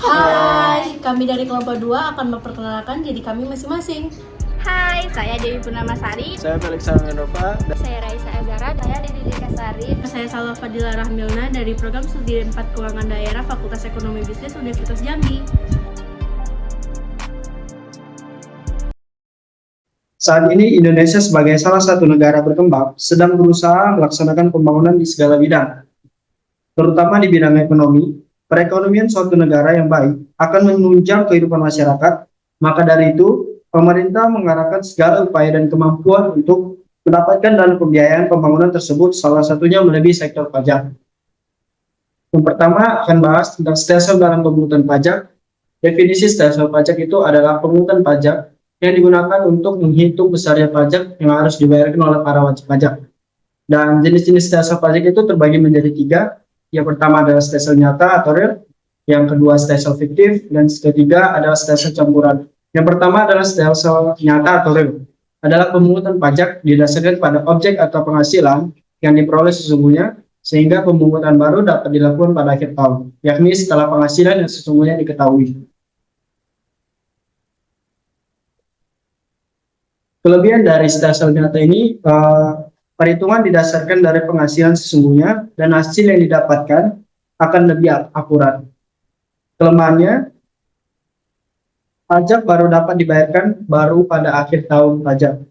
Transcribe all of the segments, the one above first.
Hai, kami dari kelompok 2 akan memperkenalkan diri kami masing-masing. Hai, saya Dewi Purnamasari. Saya Felix Salmenova. Saya Raisa Azara. Saya Didi Kasari. Saya Salwa Fadila Rahmilna dari program Studi 4 Keuangan Daerah Fakultas Ekonomi Bisnis Universitas Jambi. Saat ini Indonesia sebagai salah satu negara berkembang sedang berusaha melaksanakan pembangunan di segala bidang, terutama di bidang ekonomi. Perekonomian suatu negara yang baik akan menunjang kehidupan masyarakat. Maka dari itu, pemerintah mengarahkan segala upaya dan kemampuan untuk mendapatkan dana pembiayaan pembangunan tersebut, salah satunya melalui sektor pajak. Yang pertama akan bahas tentang stelsel dalam pemungutan pajak. Definisi stelsel pajak itu adalah pemungutan pajak yang digunakan untuk menghitung besarnya pajak yang harus dibayarkan oleh para wajib pajak. Dan jenis-jenis stelsel pajak itu terbagi menjadi 3. Yang pertama adalah stelsel nyata atau real, yang kedua stelsel fiktif, dan ketiga adalah stelsel campuran. Yang pertama adalah stelsel nyata atau real, adalah pemungutan pajak didasarkan pada objek atau penghasilan yang diperoleh sesungguhnya, sehingga pemungutan baru dapat dilakukan pada akhir tahun, yakni setelah penghasilan yang sesungguhnya diketahui. Kelebihan dari stelsel nyata ini, perhitungan didasarkan dari penghasilan sesungguhnya dan hasil yang didapatkan akan lebih akurat. Kelemahannya, pajak baru dapat dibayarkan baru pada akhir tahun pajak.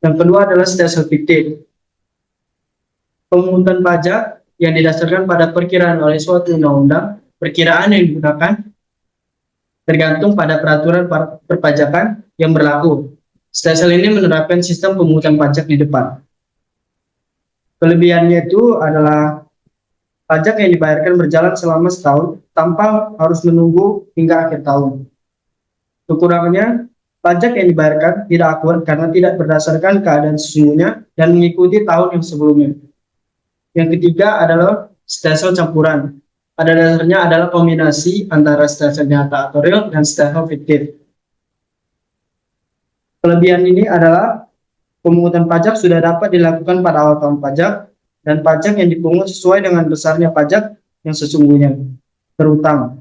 Yang kedua adalah stelsel fiktif. Pemungutan pajak yang didasarkan pada perkiraan oleh suatu undang-undang, perkiraan yang digunakan tergantung pada peraturan perpajakan yang berlaku. Stelsel ini menerapkan sistem pemungutan pajak di depan. Kelebihannya itu adalah pajak yang dibayarkan berjalan selama setahun tanpa harus menunggu hingga akhir tahun. Kekurangannya, pajak yang dibayarkan tidak akurat karena tidak berdasarkan keadaan sesungguhnya dan mengikuti tahun yang sebelumnya. Yang ketiga adalah stelsel campuran. Pada dasarnya adalah kombinasi antara stelsel nyata atau real dan stelsel fiktif. Kelebihan ini adalah pemungutan pajak sudah dapat dilakukan pada awal tahun pajak, dan pajak yang dipungut sesuai dengan besarnya pajak yang sesungguhnya, terutang.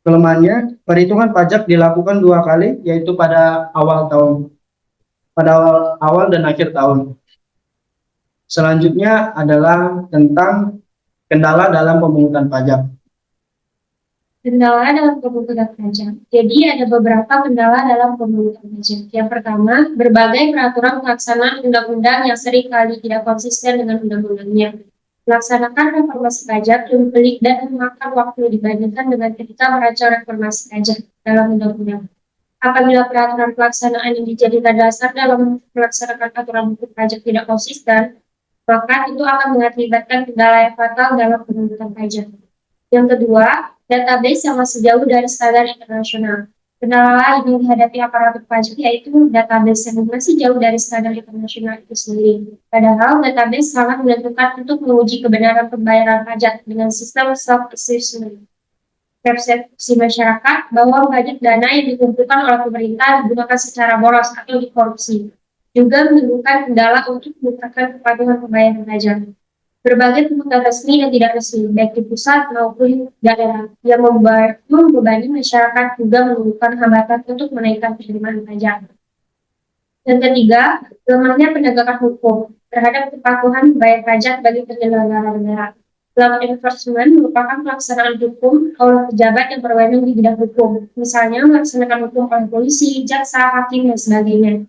Kelemahannya, perhitungan pajak dilakukan 2 kali, yaitu pada awal awal dan akhir tahun. Selanjutnya adalah tentang kendala dalam pemungutan pajak. Kendala dalam pemungutan pajak. Jadi ada beberapa kendala dalam pemungutan pajak. Yang pertama, berbagai peraturan pelaksanaan undang-undang yang seringkali tidak konsisten dengan undang-undangnya. Melaksanakan reformasi pajak lebih pelik dan memakan waktu dibandingkan dengan ketika merancang reformasi pajak dalam undang-undang. Apabila peraturan pelaksanaan yang dijadikan dasar dalam melaksanakan aturan hukum pajak tidak konsisten, maka itu akan mengakibatkan kendala yang fatal dalam pemungutan pajak. Yang kedua, database yang masih jauh dari standar internasional. Kendala lain yang dihadapi aparatur pajak yaitu database yang masih jauh dari standar internasional itu sendiri. Padahal database sangat menentukan untuk menguji kebenaran pembayaran pajak dengan sistem self-assessment. Persepsi masyarakat bahwa pajak dana yang dikumpulkan oleh pemerintah digunakan secara boros atau dikorupsi juga menimbulkan kendala untuk menetapkan kepatuhan pembayaran pajak. Berbagai pemungutan resmi dan tidak resmi, baik di pusat maupun daerah, yang membebani masyarakat juga menimbulkan hambatan untuk menaikkan penerimaan pajak. Dan ketiga, lemahnya penegakan hukum terhadap kepatuhan membayar pajak bagi penyelenggara negara. Law enforcement merupakan pelaksanaan hukum oleh pejabat yang berwenang di bidang hukum, misalnya melaksanakan hukum oleh polisi, jaksa, hakim, dan sebagainya.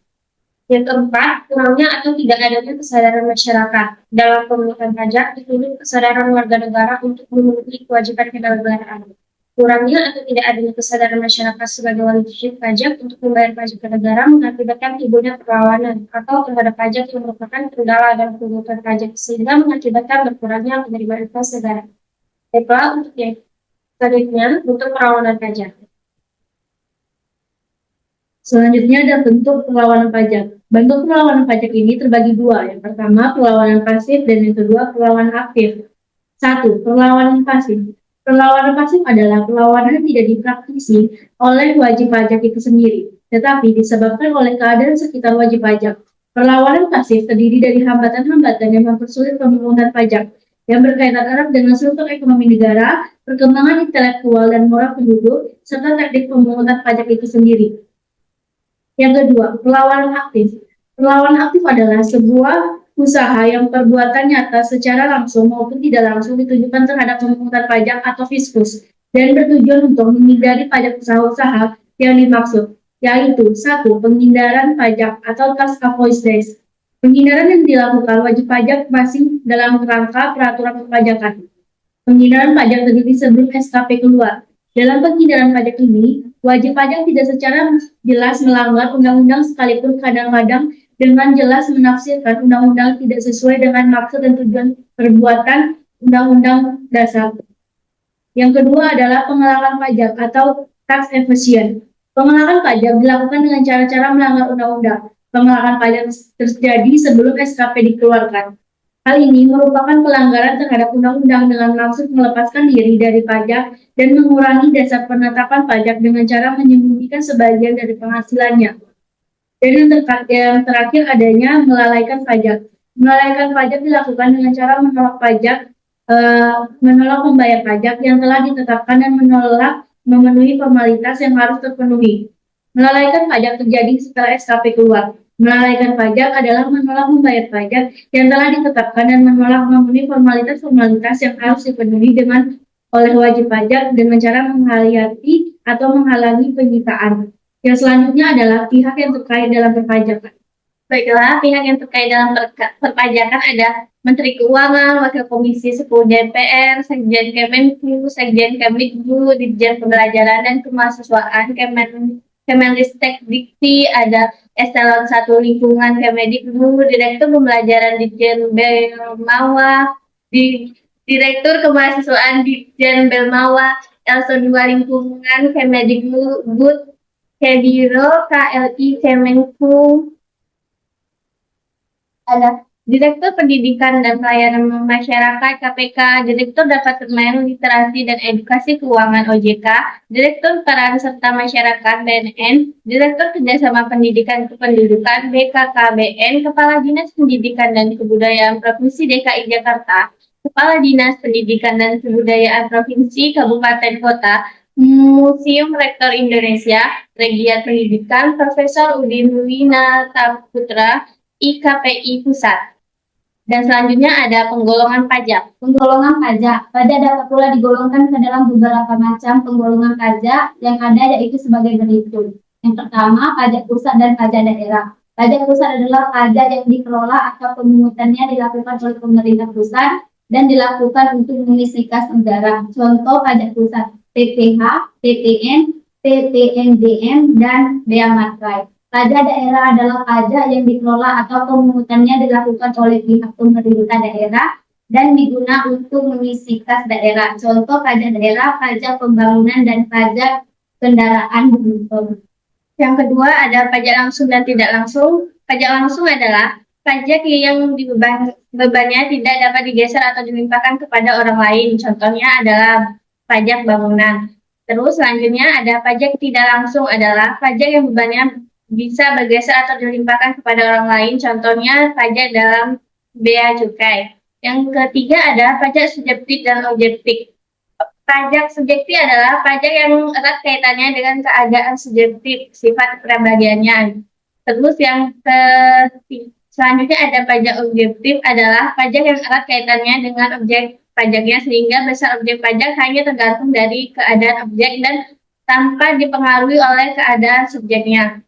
Yang keempat, kurangnya atau tidak adanya kesadaran masyarakat dalam pemungutan pajak dituntut kesadaran warga negara untuk memenuhi kewajiban kenegaraan. Kurangnya atau tidak adanya kesadaran masyarakat sebagai wajib pajak untuk membayar pajak ke negara mengakibatkan timbulnya perlawanan atau terhadap pajak yang merupakan kendala dalam pemungutan pajak sehingga mengakibatkan berkurangnya penerimaan kas negara. Baiklah, untuk yang selanjutnya untuk perlawanan pajak. Selanjutnya ada bentuk perlawanan pajak. Bentuk perlawanan pajak ini terbagi 2. Yang pertama, perlawanan pasif, dan yang kedua, perlawanan aktif. 1. Perlawanan pasif. Perlawanan pasif adalah perlawanan yang tidak dipraktisi oleh wajib pajak itu sendiri, tetapi disebabkan oleh keadaan sekitar wajib pajak. Perlawanan pasif terdiri dari hambatan-hambatan yang mempersulit pemungutan pajak. yang berkaitan erat dengan struktur ekonomi negara, perkembangan intelektual dan moral penduduk, serta teknik pemungutan pajak itu sendiri. Yang kedua, perlawanan aktif. Perlawanan aktif adalah sebuah usaha yang perbuatan nyata secara langsung maupun tidak langsung ditujukan terhadap pemungutan pajak atau fiskus dan bertujuan untuk menghindari pajak usaha-usaha yang dimaksud, yaitu satu, penghindaran pajak atau tax avoidance. Penghindaran yang dilakukan wajib pajak masih dalam kerangka peraturan perpajakan. Penghindaran pajak terjadi sebelum SKP keluar. Dalam penghindaran pajak ini, wajib pajak tidak secara jelas melanggar undang-undang sekalipun kadang-kadang dengan jelas menafsirkan undang-undang tidak sesuai dengan maksud dan tujuan perbuatan undang-undang dasar. Yang kedua adalah pengelakan pajak atau tax evasion. Pengelakan pajak dilakukan dengan cara-cara melanggar undang-undang. Pengelakan pajak terjadi sebelum SKP dikeluarkan. Hal ini merupakan pelanggaran terhadap undang-undang dengan maksud melepaskan diri dari pajak dan mengurangi dasar penetapan pajak dengan cara menyembunyikan sebagian dari penghasilannya. Dan yang terakhir adanya melalaikan pajak. Melalaikan pajak dilakukan dengan cara menolak pajak, menolak membayar pajak yang telah ditetapkan dan menolak memenuhi formalitas yang harus terpenuhi. Melalaikan pajak terjadi setelah SKP keluar. Melalaikan pajak adalah menolak membayar pajak yang telah ditetapkan dan menolak memenuhi formalitas-formalitas yang harus dipenuhi oleh wajib pajak dengan cara menghayati atau menghalangi penyitaan. Yang selanjutnya adalah pihak yang terkait dalam perpajakan. Baiklah, pihak yang terkait dalam perpajakan ada Menteri Keuangan, Wakil Komisi 10 DPR, Sekjen Kemenku, Sekjen Kemdikbud, Ditjen Pembelajaran dan Kemahasiswaan, Kemenristek Dikti, ada Eselon 1 Lingkungan Kemdikbud, Direktur Pembelajaran Ditjen Belmawa, Direktur Kemahasiswaan Ditjen Belmawa, Elso 2 Lingkungan Kemdikbud, Kediro KLI Kemenku, ada Direktur Pendidikan dan Pelayanan Masyarakat KPK, Direktur Departemen Literasi dan Edukasi Keuangan OJK, Direktur Peran Serta Masyarakat BNN, Direktur Kerjasama Pendidikan Kependudukan BKKBN, Kepala Dinas Pendidikan dan Kebudayaan Provinsi DKI Jakarta, Kepala Dinas Pendidikan dan Kebudayaan Provinsi Kabupaten Kota, Museum Rektor Indonesia, Regiat Pendidikan, Profesor Udin Winata Putra, IKPI Pusat. Dan selanjutnya ada penggolongan pajak. Penggolongan pajak dapat pula digolongkan ke dalam beberapa macam penggolongan pajak yang ada, yaitu sebagai berikut. Yang pertama, pajak pusat dan pajak daerah. Pajak pusat adalah pajak yang dikelola atau pemungutannya dilakukan oleh pemerintah pusat dan dilakukan untuk mengisi kas negara. Contoh pajak pusat: PPH, PTN, PTNBM, dan Bea Markai. Pajak daerah adalah pajak yang dikelola atau pemungutannya dilakukan oleh pihak pemerintah daerah dan digunakan untuk mengisi kas daerah. Contoh pajak daerah, pajak pembangunan, dan pajak kendaraan bermotor. Yang kedua ada pajak langsung dan tidak langsung. Pajak langsung adalah pajak yang bebannya tidak dapat digeser atau dilimpahkan kepada orang lain. Contohnya adalah pajak bangunan. Terus selanjutnya ada pajak tidak langsung, adalah pajak yang bebannya bisa bergeser atau dilimpahkan kepada orang lain. Contohnya pajak dalam bea cukai. Yang ketiga ada pajak subjektif dan objektif. Pajak subjektif adalah pajak yang erat kaitannya dengan keadaan subjektif, sifat kepribadiannya. Terus yang selanjutnya ada pajak objektif, adalah pajak yang erat kaitannya dengan objek pajaknya, sehingga besar objek pajak hanya tergantung dari keadaan objek dan tanpa dipengaruhi oleh keadaan subjeknya.